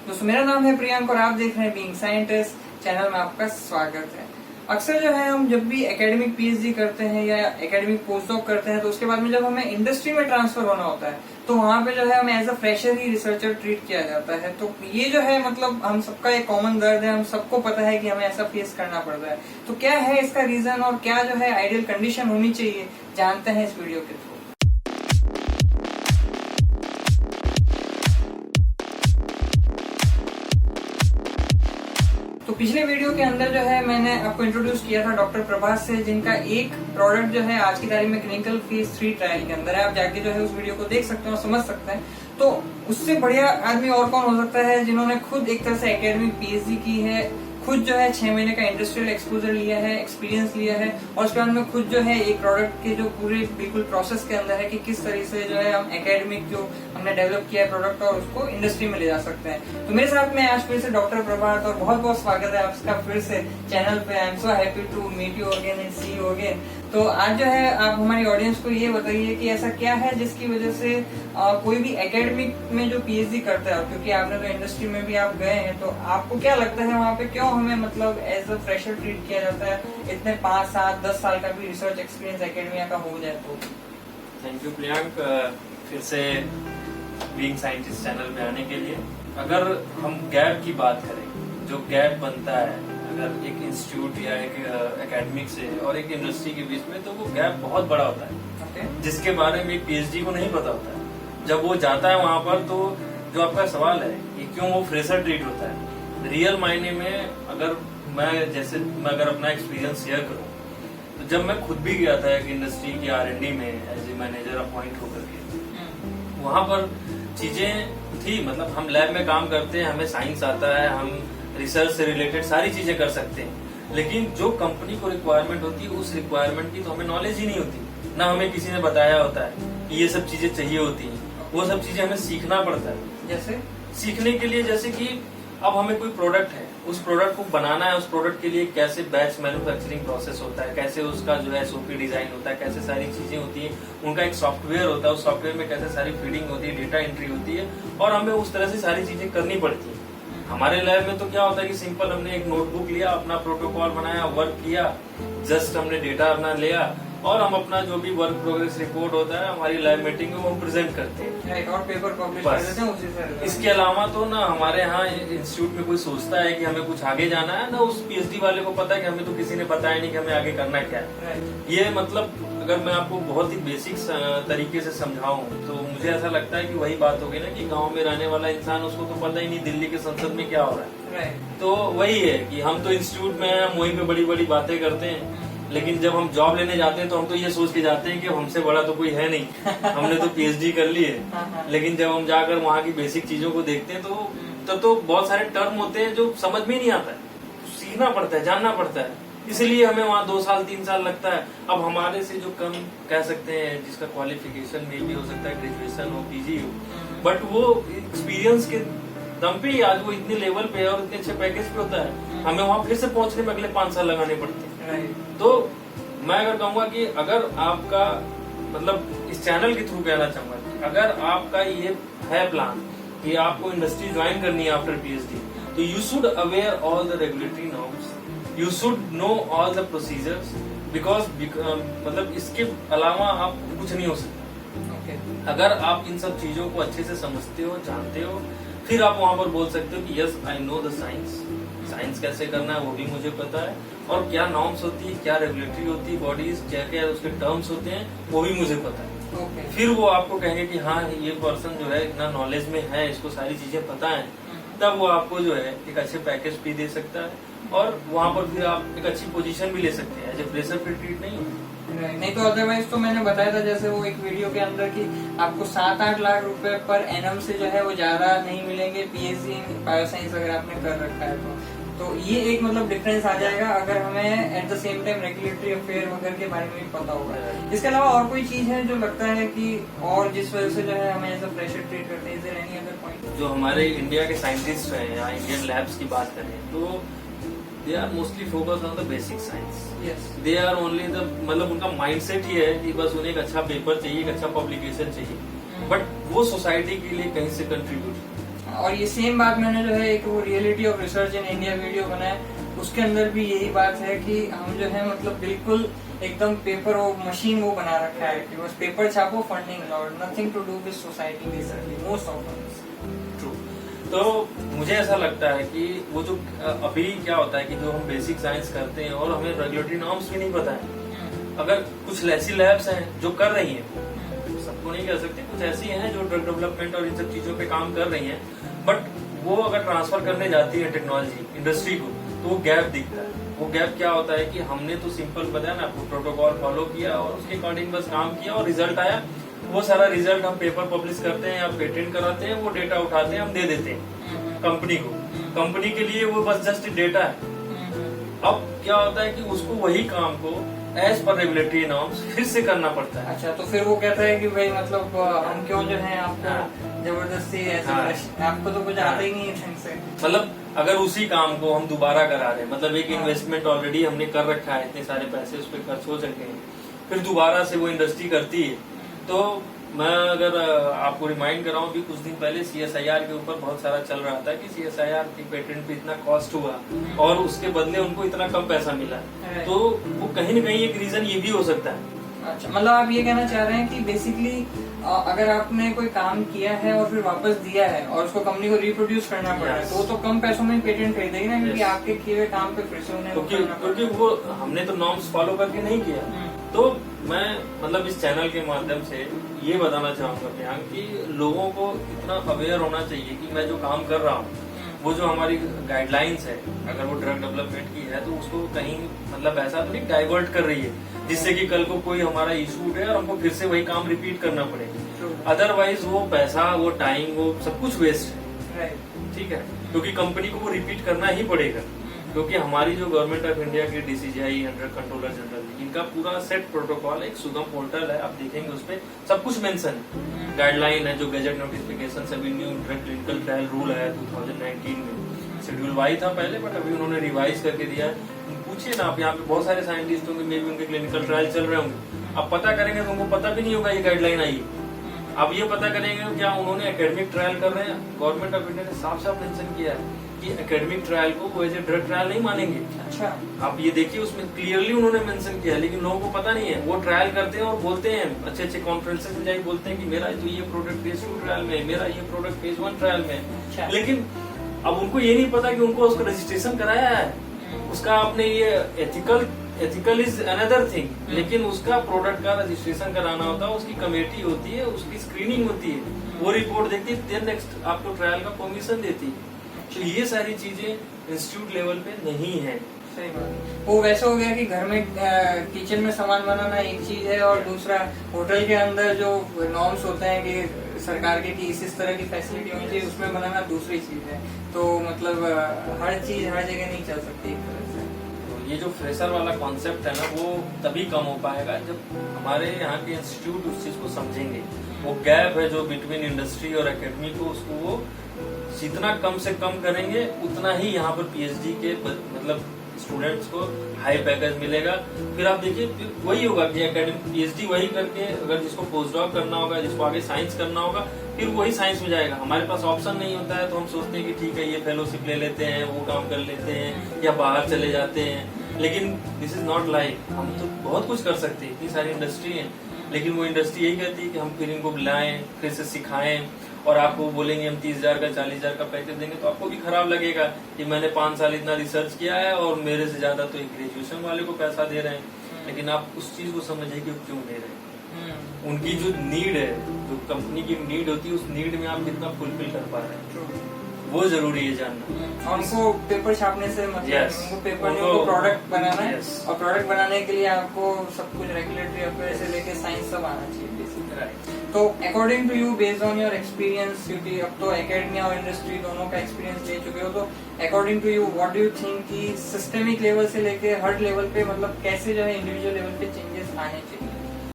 दोस्तों मेरा नाम है प्रियंक और आप देख रहे हैं बीइंग साइंटिस्ट चैनल में आपका स्वागत है। अक्सर जो है हम जब भी एकेडमिक पीएचडी करते हैं या एकेडमिक पोस्ट डॉक करते हैं तो उसके बाद में जब हमें इंडस्ट्री में ट्रांसफर होना होता है तो वहाँ पे जो है हमें एज अ फ्रेशर ही रिसर्चर ट्रीट किया जाता है। तो ये जो है मतलब हम सबका एक कॉमन दर्द है, हम सबको पता है कि हमें ऐसा फेस करना पड़ता है। तो क्या है इसका रीजन और क्या जो है आइडियल कंडीशन होनी चाहिए, जानते हैं इस वीडियो के थ्रू। तो पिछले वीडियो के अंदर जो है मैंने आपको इंट्रोड्यूस किया था डॉक्टर प्रभास से, जिनका एक प्रोडक्ट जो है आज की तारीख में क्लिनिकल फेज 3 ट्रायल के अंदर है। आप जाके जो है उस वीडियो को देख सकते हैं और समझ सकते हैं। तो उससे बढ़िया आदमी और कौन हो सकता है जिन्होंने खुद एक तरह से एकेडमिक पीएचडी की है, खुद जो है 6 महीने का इंडस्ट्रियल एक्सपोजर लिया है, एक्सपीरियंस लिया है और उसके बाद में खुद जो है एक प्रोडक्ट के जो पूरे बिल्कुल प्रोसेस के अंदर है कि किस तरह से जो है हम एकेडमिक जो हमने डेवलप किया है प्रोडक्ट और उसको इंडस्ट्री में ले जा सकते हैं। तो मेरे साथ में आज फिर से डॉक्टर प्रभात और बहुत बहुत स्वागत है आपका फिर से चैनल पे। I am so happy to meet you again and see you again. तो आज जो है आप हमारी ऑडियंस को ये बताइए कि ऐसा क्या है जिसकी वजह से कोई भी एकेडमिक में जो पीएचडी करता है, क्योंकि आपने तो इंडस्ट्री में भी आप गए हैं, तो आपको क्या लगता है वहाँ पे क्यों हमें मतलब एज अ फ्रेशर ट्रीट किया जाता है, इतने 5, 7, 10 साल का भी रिसर्च एक्सपीरियंस एकेडमिया का हो जाए तो। थैंक यू प्रियंक, फिर से बीइंग साइंटिस्ट चैनल में आने के लिए। अगर हम गैप की बात करें, जो गैप बनता है अगर एक इंस्टीट्यूट या एक एकेडमिक से और एक इंडस्ट्री के बीच में, तो वो गैप बहुत बड़ा होता है जिसके बारे में एक पीएचडी को नहीं पता होता है। जब वो जाता है वहां पर, तो जो आपका सवाल है कि क्यों वो फ्रेशर ट्रीट होता है, रियल मायने में अगर मैं अगर अपना एक्सपीरियंस शेयर करूं, तो जब मैं खुद भी गया था एक इंडस्ट्री की R&D में एज ए मैनेजर अपॉइंट होकर के, वहां पर चीजें थी, मतलब हम लैब में काम करते हैं, हमें साइंस आता है, हम रिसर्च से रिलेटेड सारी चीजें कर सकते हैं, लेकिन जो कंपनी को रिक्वायरमेंट होती है उस रिक्वायरमेंट की तो हमें नॉलेज ही नहीं होती, ना हमें किसी ने बताया होता है कि ये सब चीजें चाहिए होती हैं। वो सब चीजें हमें सीखना पड़ता है। जैसे सीखने के लिए, जैसे कि अब हमें कोई प्रोडक्ट है, उस प्रोडक्ट को बनाना है, उस प्रोडक्ट के लिए कैसे बैच मैन्युफैक्चरिंग प्रोसेस होता है, कैसे उसका जो है SOP डिजाइन होता है, कैसे सारी चीजें होती है, उनका एक सॉफ्टवेयर होता है, उस सॉफ्टवेयर में कैसे सारी फीडिंग होती है, डेटा एंट्री होती है, और हमें उस तरह से सारी चीजें करनी पड़ती है। हमारे लैब में तो क्या होता है कि सिंपल हमने एक नोटबुक लिया, अपना प्रोटोकॉल बनाया, वर्क किया, जस्ट हमने डेटा अपना लिया और हम अपना जो भी वर्क प्रोग्रेस रिपोर्ट होता है हमारी लैब मीटिंग में वो हम प्रेजेंट करते हैं और पेपर पब्लिश कर देते हैं उसी से। इसके अलावा तो ना हमारे यहाँ इंस्टीट्यूट में कोई सोचता है कि हमें कुछ आगे जाना है, ना उस पीएचडी वाले को पता है कि हमें तो किसी ने बताया नहीं कि हमें आगे करना क्या है। ये मतलब अगर मैं आपको बहुत ही बेसिक तरीके से समझाऊं तो मुझे ऐसा लगता है कि वही बात होगी ना कि गांव में रहने वाला इंसान, उसको तो पता ही नहीं दिल्ली के संसद में क्या हो रहा है। तो वही है कि हम तो इंस्टीट्यूट में हम वहीं पे बड़ी बड़ी बातें करते हैं, लेकिन जब हम जॉब लेने जाते हैं तो हम तो ये सोच के जाते हैं कि हमसे बड़ा तो कोई है नहीं, हमने तो पीएचडी कर ली है। लेकिन जब हम जाकर वहाँ की बेसिक चीजों को देखते हैं तो बहुत सारे टर्म होते हैं जो समझ में ही नहीं आता है, सीखना पड़ता है, जानना पड़ता है, इसलिए हमें वहाँ 2 साल 3 साल लगता है। अब हमारे से जो कम कह सकते हैं, जिसका क्वालिफिकेशन में भी हो सकता है ग्रेजुएशन हो, PG हो, बट वो एक्सपीरियंस के दम पे ही आज वो इतने लेवल पे है और इतने अच्छे पैकेज पे होता है, हमें वहाँ फिर से पहुंचने में अगले 5 साल लगाने पड़ते हैं। तो मैं अगर कहूँगा कि अगर आपका मतलब इस चैनल के थ्रू कहना चाहूंगा कि अगर आपका ये है प्लान कि आपको इंडस्ट्री ज्वाइन करनी है आफ्टर पीएचडी, तो you should aware all the regulatory norms, you should know all the procedures, because मतलब इसके अलावा आप कुछ नहीं हो सकता। अगर आप इन सब चीजों को अच्छे से समझते हो, जानते हो, फिर आप वहां पर बोल सकते हो कि yes I know the science, science कैसे करना है वो भी मुझे पता है, और क्या नॉर्म्स होती है, क्या रेगुलेटरी होती है बॉडीज, क्या क्या उसके टर्म्स होते हैं वो भी मुझे पता है। फिर वो आपको कहेंगे कि हाँ ये पर्सन जो है इतना नॉलेज में है, इसको सारी चीजें पता है, तब वो आपको जो है एक अच्छे पैकेज भी दे सकता है और वहाँ पर फिर आप एक अच्छी पोजीशन भी ले सकते हैं। एज ए फ्रेशर फिर ट्रीट नहीं होता। नहीं तो अदरवाइज तो मैंने बताया था जैसे वो एक वीडियो के अंदर कि आपको 7-8 लाख रुपए पर एनम से जो है वो ज्यादा नहीं मिलेंगे पीएचडी बायोसाइंस अगर आपने कर रखा है तो ये एक मतलब डिफरेंस आ जाएगा अगर हमें at the same time regulatory affair वगैरह के बारे में भी पता होगा। इसके अलावा और कोई चीज है जो लगता है कि और जिस वजह से जो है हमें एज अ फ्रेशर ट्रीट करते हैं, is there any other point? जो हमारे इंडिया के साइंटिस्ट हैं या इंडियन लैब्स की बात करें तो they are mostly focused on the basic science. Yes. They are only the मतलब उनका माइंडसेट ये है कि बस उन्हें एक अच्छा पेपर चाहिए, एक अच्छा पब्लिकेशन चाहिए, बट वो सोसाइटी के लिए कहीं से कंट्रीब्यूट और ये सेम बात मैंने जो है एक वो reality of research in India video बनाया, उसके अंदर भी यही बात है कि हम जो है मतलब बिल्कुल एकदम पेपर और मशीन वो बना रखा है कि बस पेपर छापो, फंडिंग लाओ, nothing to do with society basically most of true. तो मुझे ऐसा लगता है कि वो जो अभी क्या होता है कि जो हम बेसिक साइंस करते हैं और हमें रेगुलेटरी नॉर्म्स भी नहीं पता है। अगर कुछ ऐसी लैब्स हैं जो कर रही हैं, सबको नहीं कह सकते, कुछ ऐसी हैं जो ड्रग डेवलपमेंट और इन सब चीजों पे काम कर रही हैं, बट वो अगर ट्रांसफर करने जाती है टेक्नोलॉजी इंडस्ट्री को तो वो गैप दिखता है। वो गैप क्या होता है कि हमने तो सिंपल बताया ना आपको, प्रोटोकॉल फॉलो किया और उसके अकॉर्डिंग बस काम किया और रिजल्ट आया। वो सारा रिजल्ट हम पेपर पब्लिश करते हैं या पेटेंट कराते हैं, वो डेटा उठाते हैं, हम दे देते हैं कंपनी को। कंपनी के लिए वो बस जस्ट डेटा है। अब क्या होता है कि उसको वही काम को एज पर रेगुलेटरी नॉर्म्स फिर से करना पड़ता है। अच्छा, तो फिर वो कहता है कि भाई मतलब हम क्यों जो है आपको जबरदस्ती ऐसे आपको तो कुछ आता ही नहीं है ढंग से। मतलब अगर उसी काम को हम दोबारा करा रहे हैं, मतलब एक इन्वेस्टमेंट ऑलरेडी हमने कर रखा है, इतने सारे पैसे उस पर खर्च हो चुके हैं, फिर दोबारा से वो इंडस्ट्री करती है। तो मैं अगर आपको रिमाइंड कराऊं भी कुछ दिन पहले CSIR के ऊपर बहुत सारा चल रहा था कि CSIR की पेटेंट पे इतना कॉस्ट हुआ और उसके बदले उनको इतना कम पैसा मिला, तो वो कहीं न कहीं एक रीजन ये भी हो सकता है। अच्छा, मतलब आप ये कहना चाह रहे हैं कि बेसिकली अगर आपने कोई काम किया है और फिर वापस दिया है और उसको कंपनी को रिप्रोड्यूस करना पड़ रहा है तो वो तो कम पैसों में पेटेंट खरीदेगी ना, क्योंकि आपके किए हुए काम पे फिर से उन्हें क्योंकि वो हमने तो नॉर्म्स फॉलो करके नहीं किया। तो मैं मतलब इस चैनल के माध्यम से ये बताना चाहूंगा प्रियांक कि लोगों को इतना अवेयर होना चाहिए कि मैं जो काम कर रहा हूँ वो जो हमारी गाइडलाइंस है, अगर वो ड्रग डेवलपमेंट की है तो उसको कहीं मतलब ऐसा तो नहीं डाइवर्ट कर रही है जिससे कि कल को कोई हमारा इशू है और हमको फिर से वही काम रिपीट करना पड़े। अदरवाइज वो पैसा, वो टाइम, वो सब कुछ वेस्ट है। ठीक है, क्योंकि कंपनी को वो रिपीट करना ही पड़ेगा, क्योंकि हमारी जो गवर्नमेंट ऑफ इंडिया की DCGI ड्रग कंट्रोलर जनरल, इनका पूरा सेट प्रोटोकॉल एक सुगम पोर्टल है, आप देखेंगे उसपे सब कुछ मेंशन है। गाइडलाइन है, जो गजट नोटिफिकेशन सभी new drug clinical trial rule है 2019 में। शेड्यूल वाई था पहले, बट अभी उन्होंने रिवाइज करके दिया है। पूछिए ना आप, यहाँ पे बहुत सारे साइंटिस्ट होंगे, मे भी उनके क्लिनिकल ट्रायल चल रहे होंगे, आप पता करेंगे तो उनको पता भी नहीं होगा ये गाइडलाइन आई है। आप ये पता करेंगे क्या उन्होंने एकेडमिक ट्रायल कर रहे हैं। गवर्नमेंट ऑफ इंडिया ने साफ साफ मेंशन किया है कि एकेडमिक ट्रायल को वो एज ए ड्रग ट्रायल नहीं मानेंगे। अच्छा, आप ये देखिए उसमें क्लियरली उन्होंने मेंशन किया, लेकिन लोगों को पता नहीं है। वो ट्रायल करते हैं और बोलते हैं, अच्छे अच्छे कॉन्फ्रेंसेस में जाके बोलते हैं कि मेरा तो ये प्रोडक्ट फेज 2 ट्रायल में, मेरा ये प्रोडक्ट फेज 1 ट्रायल में। लेकिन अब उनको ये नहीं पता कि उनको उसका रजिस्ट्रेशन कराया है, उसका आपने ये एथिकल इज अनदर थिंग, लेकिन उसका प्रोडक्ट का रजिस्ट्रेशन कराना होता है, उसकी कमेटी होती है, उसकी स्क्रीनिंग होती है, वो रिपोर्ट देखती है, देन नेक्स्ट आपको ट्रायल का परमिशन देती है। तो ये सारी चीजें इंस्टीट्यूट लेवल पे नहीं है। सही बात। वो वैसे हो गया कि घर में किचन में सामान बनाना एक चीज है और दूसरा होटल के अंदर जो नॉर्म्स होते हैं कि सरकार के कि इस तरह की फैसिलिटी होनी चाहिए, उसमें बनाना दूसरी चीज है। तो मतलब हर चीज हर जगह नहीं चल सकती एक तरह से। तो ये जो फ्रेशर वाला कॉन्सेप्ट है ना, वो तभी कम हो पाएगा जब हमारे यहाँ के इंस्टीट्यूट उस चीज को समझेंगे। वो गैप है जो बिटवीन इंडस्ट्री और एकेडमी को, उसको वो जितना कम से कम करेंगे उतना ही यहाँ पर PhD के मतलब स्टूडेंट्स को हाई पैकेज मिलेगा। फिर आप देखिए वही होगा कि एकेडमिक PhD वही करके अगर जिसको पोस्ट डॉक करना होगा, जिसको आगे साइंस करना होगा, फिर वही साइंस में जाएगा। हमारे पास ऑप्शन नहीं होता है तो हम सोचते हैं कि ठीक है ये फेलोशिप ले लेते हैं, वो काम कर लेते हैं या बाहर चले जाते हैं। लेकिन दिस इज नॉट लाइफ। हम तो बहुत कुछ कर सकते हैं, इतनी सारी इंडस्ट्री है, लेकिन वो इंडस्ट्री यही कहती है कि हम फिर इनको बुलाएं, फिर से सिखाएं और आपको बोलेंगे हम 30,000 का 40,000 का पैकेज देंगे, तो आपको भी खराब लगेगा कि मैंने 5 साल इतना रिसर्च किया है और मेरे से ज्यादा तो एक ग्रेजुएशन वाले को पैसा दे रहे हैं। लेकिन आप उस चीज को समझिए कि वो क्यों दे रहे हैं। उनकी जो नीड है, जो कंपनी की नीड होती है, उस नीड में आप कितना फुलफिल कर पा रहे हैं, वो जरूरी है जानना। और उनको पेपर छापने से मतलब उनको पेपर नहीं, उनको प्रोडक्ट बनाना है और प्रोडक्ट बनाने के लिए आपको सब कुछ रेगुलेटरी अफेयर से लेके साइंस सब आना चाहिए। तो according to you, based on your experience, क्योंकि अब तो एकेडमिया और इंडस्ट्री दोनों का एक्सपीरियंस ले चुके हो, तो according to you what do you think कि सिस्टेमिक लेवल से लेके हर लेवल पे मतलब कैसे जो है इंडिविजुअल लेवल पे चेंजेस आने चाहिए?